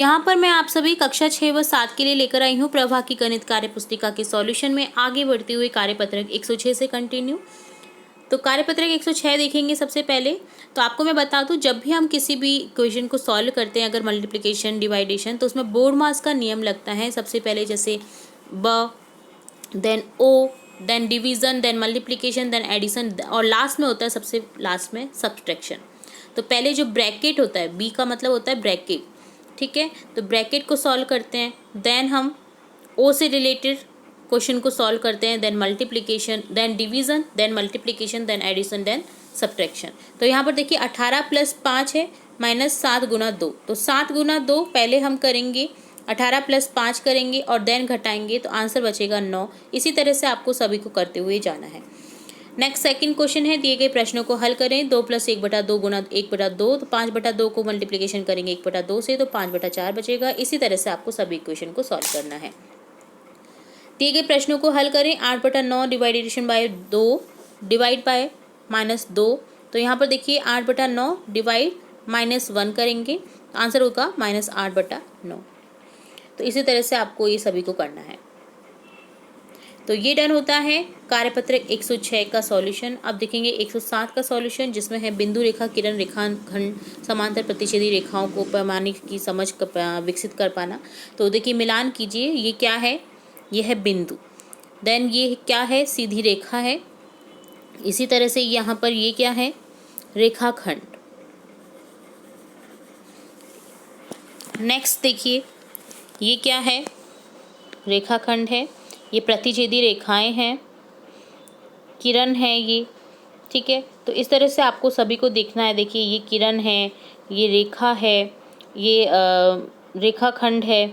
यहाँ पर मैं आप सभी कक्षा 6 व 7 के लिए लेकर आई हूँ प्रभा की गणित कार्य पुस्तिका के सॉल्यूशन में आगे बढ़ते हुए कार्यपत्रक 106 से कंटिन्यू। तो कार्यपत्रक 106 देखेंगे सबसे पहले। तो आपको मैं बता दूं, जब भी हम किसी भी इक्वेशन को सॉल्व करते हैं, अगर मल्टीप्लिकेशन डिवाइडेशन, तो उसमें बोर्ड मास का नियम लगता है। सबसे पहले जैसे ब, then O, then division, then multiplication, then addition, और लास्ट में होता है सबसे लास्ट में सब्सट्रैक्शन। तो पहले जो ब्रैकेट होता है, बी का मतलब होता है ब्रैकेट, ठीक है। तो ब्रैकेट को सॉल्व करते हैं, देन हम ओ से रिलेटेड क्वेश्चन को सॉल्व करते हैं, then multiplication, then division, then multiplication, then addition, then subtraction. तो यहाँ पर देखिए 18 + 5 है -7 × 2। तो 7 × 2 पहले हम करेंगे, 18 + 5 करेंगे और देन घटाएंगे तो आंसर बचेगा 9। इसी तरह से आपको सभी को करते हुए जाना है। नेक्स्ट सेकंड क्वेश्चन है, दिए गए प्रश्नों को हल करें। 2 + 1/2 × 1/2, तो 5/2 को मल्टीप्लिकेशन करेंगे 1/2 से, तो 5/4 बचेगा। इसी तरह से आपको सभी इक्वेशन को सॉल्व करना है। दिए गए प्रश्नों को हल करें। 8/9 डिवाइडेशन बाय 2 डिवाइड बाय -2। तो यहाँ पर देखिए 8/9 डिवाइड -1 करेंगे, आंसर होगा -8/9। तो इसी तरह से आपको ये सभी को करना है। तो ये डन होता है कार्यपत्रक 106 का सॉल्यूशन। अब देखेंगे 107 का सॉल्यूशन, जिसमें है बिंदु रेखा, किरण रेखाखंड, समांतर प्रतिच्छेदी रेखाओं को पैमाने की समझ विकसित कर पाना। तो देखिए मिलान कीजिए, ये क्या है, ये है बिंदु, देन ये क्या है, सीधी रेखा है। इसी तरह से यहाँ पर ये क्या है, रेखाखंड। नेक्स्ट देखिए ये क्या है, रेखाखंड है, ये प्रतिच्छेदी रेखाएं हैं, किरण है ये, ठीक है। तो इस तरह से आपको सभी को देखना है। देखिए ये किरण है, ये रेखा है, ये रेखाखंड है।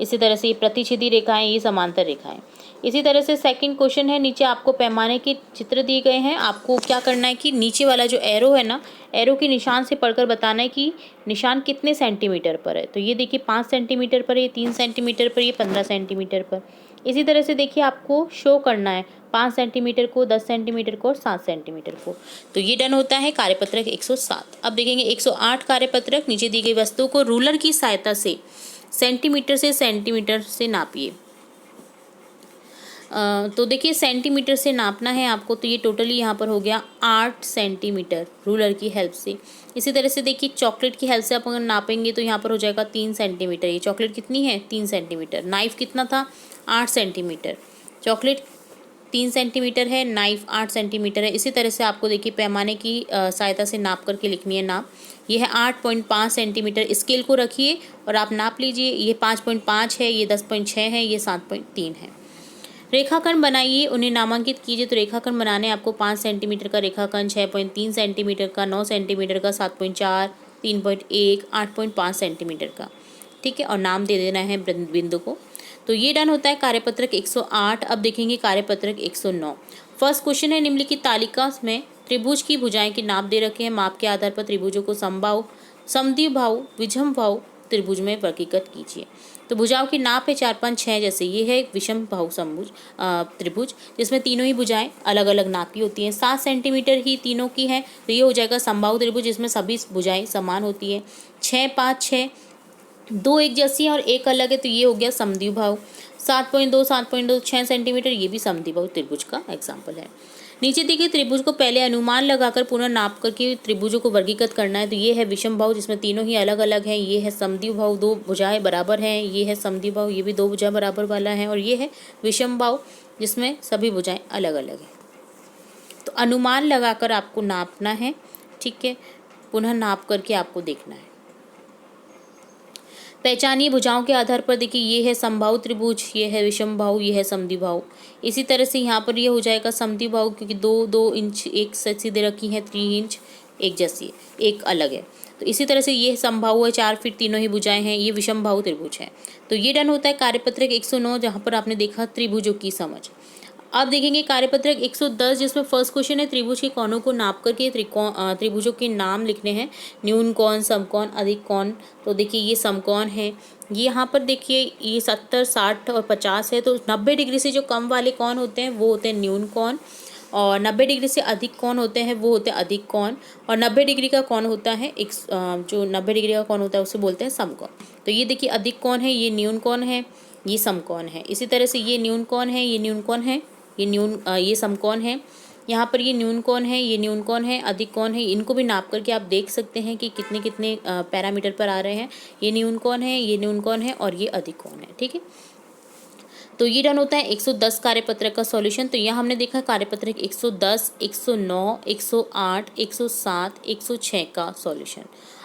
इसी तरह से ये प्रतिच्छेदी रेखाएं, ये समांतर रेखाएं। इसी तरह से सेकंड क्वेश्चन है, नीचे आपको पैमाने के चित्र दिए गए हैं। आपको क्या करना है कि नीचे वाला जो एरो है ना, एरो के निशान से पढ़कर बताना है कि निशान कितने सेंटीमीटर पर है। तो ये देखिए 5 सेंटीमीटर पर, ये 3 सेंटीमीटर पर, ये 15 सेंटीमीटर पर। इसी तरह से देखिए आपको शो करना है 5 सेंटीमीटर को, 10 सेंटीमीटर को और 7 सेंटीमीटर को। तो ये डन होता है कार्यपत्रक 107। अब देखेंगे 108 कार्यपत्रक। नीचे दी गई वस्तु को रूलर की सहायता से सेंटीमीटर से नापिए। तो देखिए सेंटीमीटर से नापना है आपको, तो ये टोटली यहाँ पर हो गया 8 सेंटीमीटर रूलर की हेल्प से। इसी तरह से देखिए चॉकलेट की हेल्प से आप अगर नापेंगे तो यहाँ पर हो जाएगा 3 सेंटीमीटर। ये चॉकलेट कितनी है, 3 सेंटीमीटर। नाइफ कितना था, 8 सेंटीमीटर। चॉकलेट 3 सेंटीमीटर है, नाइफ 8 सेंटीमीटर है। इसी तरह से आपको देखिए पैमाने की सहायता से नाप करके लिखनी है नाप। ये है 8.5 सेंटीमीटर। स्केल को रखिए और आप नाप लीजिए। ये 5.5 है, ये 10.6 है, ये 7.3 है। रेखाखंड बनाइए, उन्हें नामांकित कीजिए। तो रेखाखंड बनाने आपको 5 सेंटीमीटर का रेखाखंड, 6.3 सेंटीमीटर का, 9 सेंटीमीटर का, 7.4, 3.1, 8.5 सेंटीमीटर का, ठीक है। और नाम दे देना है बिंदु को। तो ये डन होता है कार्यपत्रक 108। अब देखेंगे कार्यपत्रक 109। फर्स्ट क्वेश्चन है, निम्नलिखित तालिका में त्रिभुज की भुजाएं की नाप दे रखे हैं। माप के आधार पर त्रिभुजों को समबाहु, समद्विबाहु, विषमबाहु त्रिभुज में वर्गीकृत कीजिए। तो भुजाओं की नाप है 4, 5, 6। जैसे ये है विषम बाहु समभुज त्रिभुज, जिसमें तीनों ही भुजाएं अलग अलग नाप की होती हैं। 7 सेंटीमीटर ही तीनों की है, तो ये हो जाएगा समबाहु त्रिभुज, जिसमें सभी भुजाएं समान होती है। 6, 5, 6 दो एक जैसी है और एक अलग है, तो ये हो गया समद्विबाहु। 7.2, 7.2 6 सेंटीमीटर, ये भी समद्विबाहु त्रिभुज का एग्जाम्पल है। नीचे दी गई त्रिभुज को पहले अनुमान लगाकर पुनः नाप करके त्रिभुजों को वर्गीकृत करना है। तो ये है विषमबाहु, जिसमें तीनों ही अलग अलग हैं। ये है समद्विबाहु, 2 भुजाएं बराबर हैं। ये है समद्विबाहु, ये भी 2 भुजाएं बराबर वाला है। और ये है विषमबाहु, जिसमें सभी भुजाएं अलग अलग हैं। तो अनुमान लगाकर आपको नापना है, ठीक है। पुनः नाप करके आपको देखना है। पहचानिए भुजाओं के आधार पर। देखिए ये है समबाहु त्रिभुज, ये है विषमबाहु, ये है समद्विबाहु। इसी तरह से यहाँ पर ये हो जाएगा समद्विबाहु, क्योंकि 2 इंच एक से सीधे रखी है, 3 इंच एक जैसी है, एक अलग है। तो इसी तरह से ये समबाहु है, 4 फीट तीनों ही भुजाएं हैं। ये विषमबाहु त्रिभुज है। तो ये डन होता है कार्यपत्रक 109, जहाँ पर आपने देखा त्रिभुजों की समझ। अब देखेंगे कार्यपत्रक 110, जिसमें फर्स्ट क्वेश्चन है, त्रिभुज के कोणों को नाप करके त्रिभुजों के नाम लिखने हैं। न्यून कोण, समकोण, अधिक कोण। तो देखिए ये समकोण है। ये यहाँ पर देखिए ये 70, 60 और 50 है। तो 90 डिग्री से जो कम वाले कोण होते हैं वो होते हैं न्यून कोण, और 90 डिग्री से अधिक कौन होते हैं वो होते हैं अधिक कौन, और 90 डिग्री का कौन होता है जो 90 डिग्री का कौन होता है उसे बोलते हैं समकोण। तो ये देखिए अधिक कौन है, ये न्यून कौन है, ये समकोण है। इसी तरह से ये न्यून कौन है, ये न्यून कौन है, ये समकोण है। यहाँ पर ये न्यून कौन है, ये न्यून कौन है, अधिक कौन है। इनको भी नाप करके आप देख सकते हैं कि कितने कितने पैरामीटर पर आ रहे हैं। ये न्यून कौन है, ये न्यून कौन है और ये अधिक कौन है। ठीक है, तो ये डन होता है 110 कार्यपत्रक का सॉल्यूशन। तो यहाँ हमने देखा कार्यपत्रक 110, 109, 108, 107, 106 का सॉल्यूशन।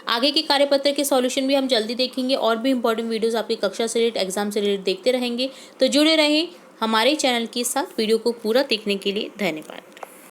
आगे के कार्यपत्रक के सॉल्यूशन भी हम जल्दी देखेंगे और भी इंपॉर्टेंट वीडियोस आपकी कक्षा से रिलेटेड, एग्जाम से रिलेटेड देखते रहेंगे। तो जुड़े रहें हमारे चैनल के साथ। वीडियो को पूरा देखने के लिए धन्यवाद।